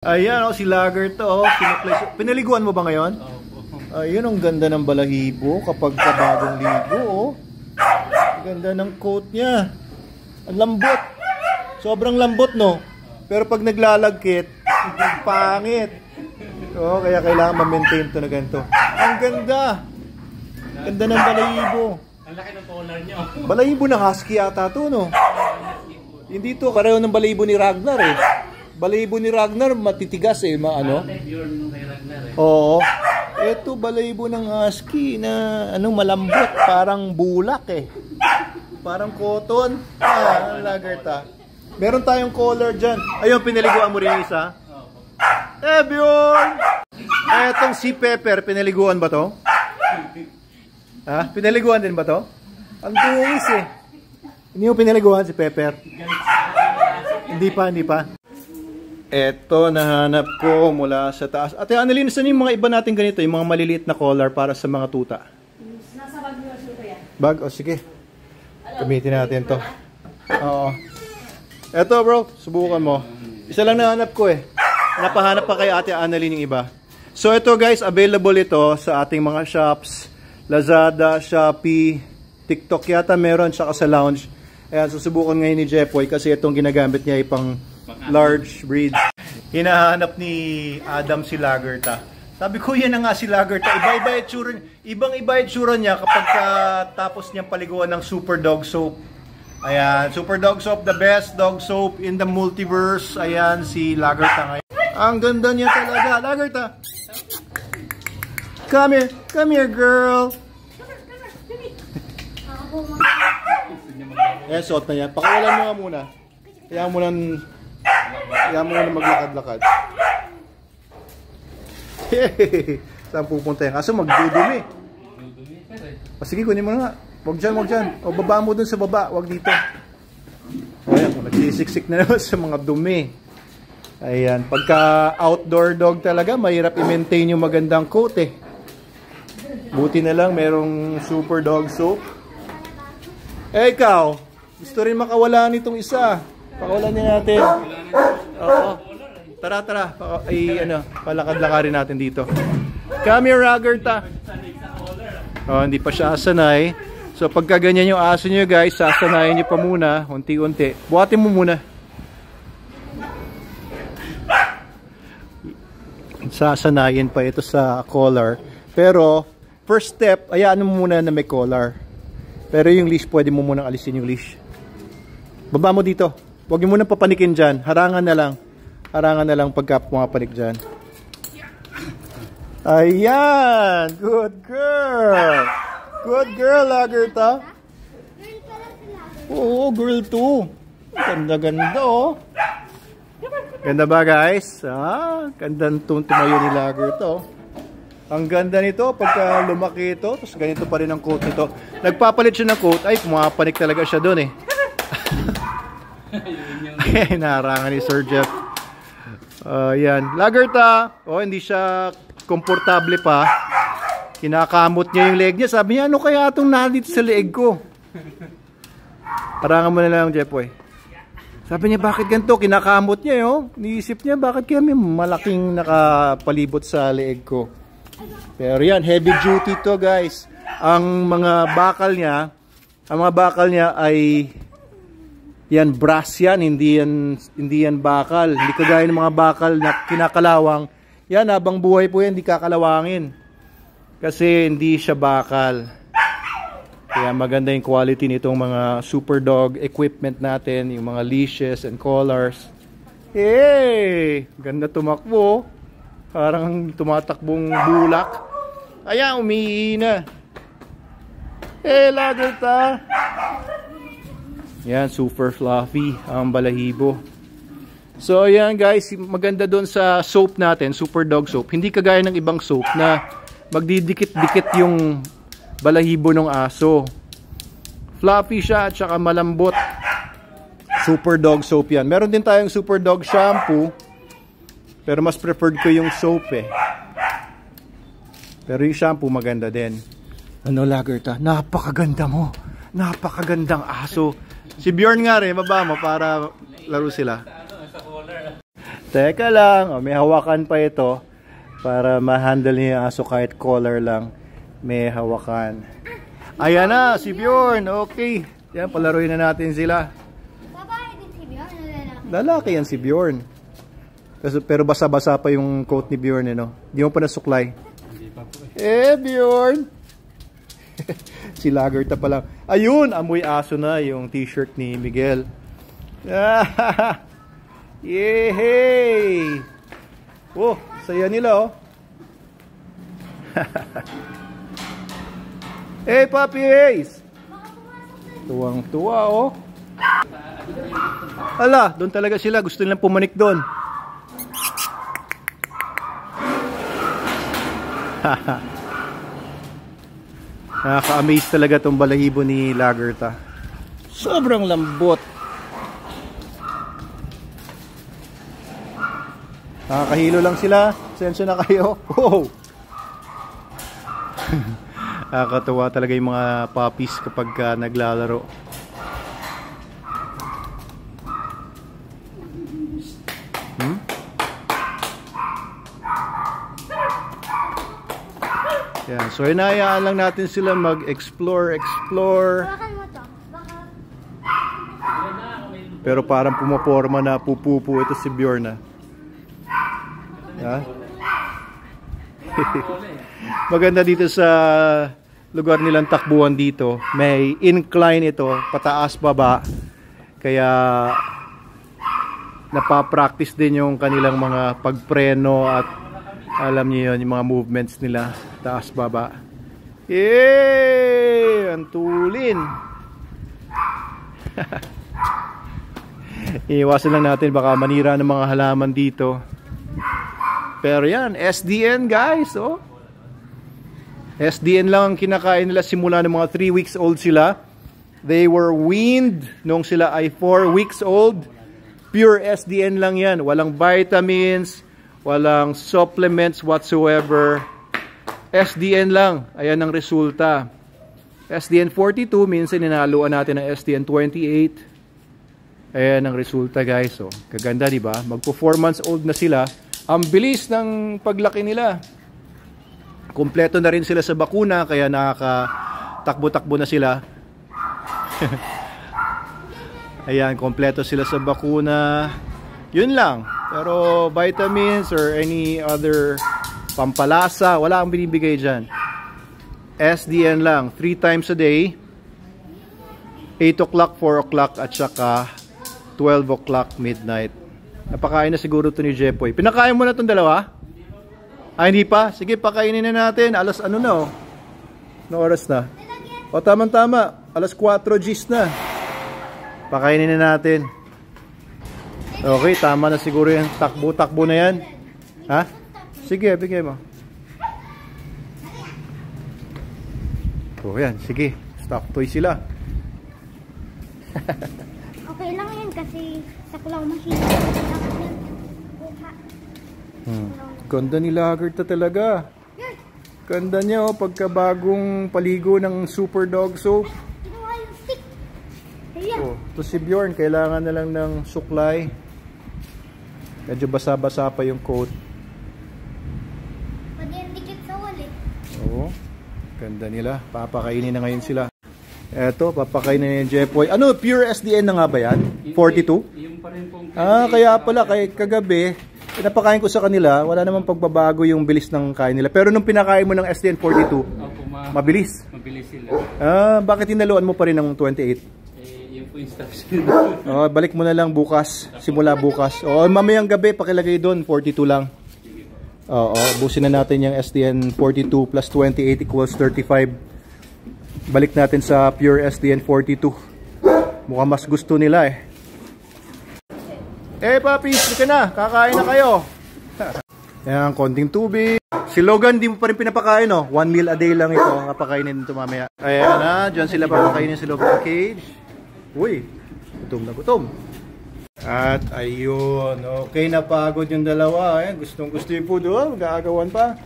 Ayan si Lager to. Pinaliguan mo ba ngayon? Ayun, ang ganda ng balahibo kapag bagong ligo. Ganda ng coat niya. Ang lambot. Sobrang lambot, no? Pero pag naglalagkit, pangit. Kaya kailangan ma-maintain to na ganito. Ang ganda. Ganda ng balahibo. Ang laki ng collar niyo. Balahibo ng husky yata to, no? Hindi to, pareho ng balahibo ni Ragnar eh. Balahibo ni Ragnar matitigas eh, maano? Oo. Ito balahibo ng husky na malambot, parang bulak eh. Parang cotton. Lager ta. Meron tayong collar diyan. Ayun, pinaliguan mo rin yung isa. Bjorn! Etong si Pepper, pinaliguan ba to? Pinaliguan din ba to? Ang dungis eh. Hindi mo pinaliguan si Pepper? Hindi pa. Eto, nahanap ko mula sa taas. Ate Annalyn, saan yung mga iba natin ganito? Yung mga maliliit na collar para sa mga tuta? Nasa bag nyo siya yan. Bag? O sige. Gamitin natin to. Oo. Eto bro, subukan mo. Isa lang nahanap ko eh. Napahanap pa kay Ate Annalyn yung iba. So ito guys, available ito sa ating mga shops. Lazada, Shopee, TikTok yata meron, tsaka sa lounge. Ayan, susubukan ngayon ni Jeffoy kasi itong ginagamit niya ay pang large breed. Hinahanap ni Adam si Lagerta. Sabi ko, yan na nga si Lagerta. Ibang-iba itsura niya kapag tapos niyang paliguan ng Super Dog Soap. Ayan, Super Dog Soap, the best dog soap in the multiverse. Ayan, si Lagerta ngayon. Ang ganda niya talaga. Lagerta! Come here girl! Ayan, suot na yan. Pakawalan mo nga muna. Kaya mo na maglakad-lakad. Saan pupunta yan? Kaso magdudumi. Sige, kunin mo na nga. Huwag dyan. O baba mo dun sa baba. Huwag dito. Ayan, nagsisiksik na naman sa mga dumi. Ayan, pagka outdoor dog talaga, mahirap i-maintain yung magandang coat eh. Buti na lang merong Super Dog Soap. Ikaw, gusto rin makawala nitong isa. Pakawalan niya natin. Oo. Tara. Palakad-lakarin natin dito. Come here, Lagerta. Hindi pa siya asanay. So, pagka ganyan yung aso nyo, guys, sasanayin nyo pa muna, unti-unti. Buhatin mo muna. Sasanayin pa ito sa collar. Pero, first step, ayaan mo muna na may collar. Pero yung leash, pwede mo munang alisin yung leash. Baba mo dito. Huwag mo munang papanikin dyan. Harangan na lang pagka pumapanik dyan. Ayan! Good girl! Good girl, Lagerta. Oo, girl too. Ganda-ganda oh. Ganda ba guys? Gandang tumayo ni Lagerta oh. Ang ganda nito pagka lumaki ito. Tapos ganito pa rin ang coat nito. Nagpapalit siya ng coat. Ay, pumapanik talaga siya doon eh. Ay, naharangan ni Sir Jeff. Yan. Lagerta. Hindi siya komportable pa. Kinakamot niya yung leg niya. Sabi niya, ano kaya itong nandito sa leeg ko? Harangan mo na lang, Jeffoy. Sabi niya, bakit ganito? Kinakamot niya Niisip niya, bakit kaya may malaking nakapalibot sa leeg ko? Pero yan, heavy duty to guys. Ang mga bakal niya ay yan, brass yan, hindi yan bakal. Hindi kagaya ng mga bakal na kinakalawang. Yan, habang buhay po yan, hindi kakalawangin. Kasi hindi siya bakal. Kaya maganda yung quality nitong mga super dog equipment natin, yung mga leashes and collars. Hey! Ganda tumakbo. Parang tumatakbong bulak. Ayan, umiihi na. Lagerta! Yan, super fluffy ang balahibo. So, ayan guys, maganda doon sa soap natin, Super Dog Soap. Hindi kagaya ng ibang soap na magdidikit-dikit yung balahibo ng aso. Fluffy siya at saka malambot. Super Dog Soap yan. Meron din tayong Super Dog Shampoo. Pero mas preferred ko yung soap eh. Pero yung shampoo maganda din. Lagerta? Napakaganda mo. Napakagandang aso. Si Bjorn nga rin, baba mo para laro sila. Teka lang, may hawakan pa ito para ma-handle niya yung aso kahit collar lang. May hawakan. Ayan na, si Bjorn. Okay. Yan, palaruin na natin sila. Babae din si Bjorn. Lalaki yan si Bjorn. Pero basa-basa pa yung coat ni Bjorn, no? Di mo pa nasuklay. Bjorn! Si Lagerta pa lang. Ayun, amoy aso na yung t-shirt ni Miguel. Yehey! Oh, saya nila, oh. Hey, puppies! Tuwang-tuwa, oh. Ala, doon talaga sila. Gusto nilang pumanik doon. Nakaka-amaze talaga itong balahibo ni Lagerta. Sobrang lambot. Nakakahilo lang sila. Sensya na kayo. Wow! Nakakatuwa talaga yung mga puppies kapag naglalaro. Yan. So hinahayaan lang natin sila mag-explore. Bakan mo to. Pero parang pumaporma na pupupu ito si Bjorn, ha? Maganda dito sa lugar nilang takbuhan dito. May incline ito, pataas baba. Kaya napapractice din yung kanilang mga pagpreno at alam niyo yun, yung mga movements nila. Taas baba. Yay! Ang tulin. Iiwasan lang natin baka manira ng mga halaman dito. Pero yan, SDN guys, oh. SDN lang ang kinakain nila simula ng mga 3 weeks old sila. They were weaned nung sila ay 4 weeks old. Pure SDN lang yan. Walang vitamins, walang supplements whatsoever. SDN lang. Ayan ang resulta. SDN 42, minsan ninaluan natin ng SDN 28. Ayan ang resulta guys. So, kaganda diba? Magpo 4 months old na sila. Ang bilis ng paglaki nila. Kompleto na rin sila sa bakuna kaya nakakatakbo-takbo na sila. Ayan, kompleto sila sa bakuna. Yun lang. Pero vitamins or any other pampalasa, wala akong binibigay dyan. SDN lang. 3 times a day. 8 o'clock, 4 o'clock at saka 12 o'clock midnight. Napakain na siguro ito ni Jepoy. Pinakain mo na itong dalawa? Ay, hindi pa? Sige, pakainin na natin. Alas ano na, oh. No oras na? O, tama-tama. Alas 4 Gs na. Pakainin na natin. Okay, tama na siguro yan. Takbo-takbo na yan. Ha? Sige, bigay mo. O, yan. Sige. Stop toy sila. Okay lang yan kasi sa claw machine. Ganda ni Lagerta talaga. Ganda niya, oh, pagkabagong paligo ng Super Dog Soap. Kinuha yung stick. Oh, to si Bjorn, kailangan na lang ng suklay. Medyo basa-basa pa yung coat. Pwede yung dikit sa wall eh. Oo. Ganda nila. Papakainin na ngayon sila. Eto, papakainin ni Jepoy. Ano, pure SDN na nga ba yan? 42? Yung pa rin pong... Kaya pala, kagabi, pinapakain ko sa kanila, wala namang pagbabago yung bilis ng kain nila. Pero nung pinakain mo ng SDN 42, mabilis. Mabilis sila. Bakit hinaluan mo pa rin ng 28? Yung po instruction. Balik mo na lang bukas, simula bukas. Mamayang gabi, pakilagay doon, 42 lang. Busin na natin yung SDN 42 plus 28 equals 35. Balik natin sa pure SDN 42. Mukhang mas gusto nila eh. Puppies, ka na. Kakain na kayo. Ayan, konting tubig. Si Logan, di mo pa rin pinapakain, no? 1 meal a day lang ito. Kapakainin ito mamaya. Ayan na, dyan sila papakainin si Logan cage. Uy, gutom na gutom. At ayun, okay, napagod yung dalawa. Gustong gusto yung food. Mag-aagawan pa.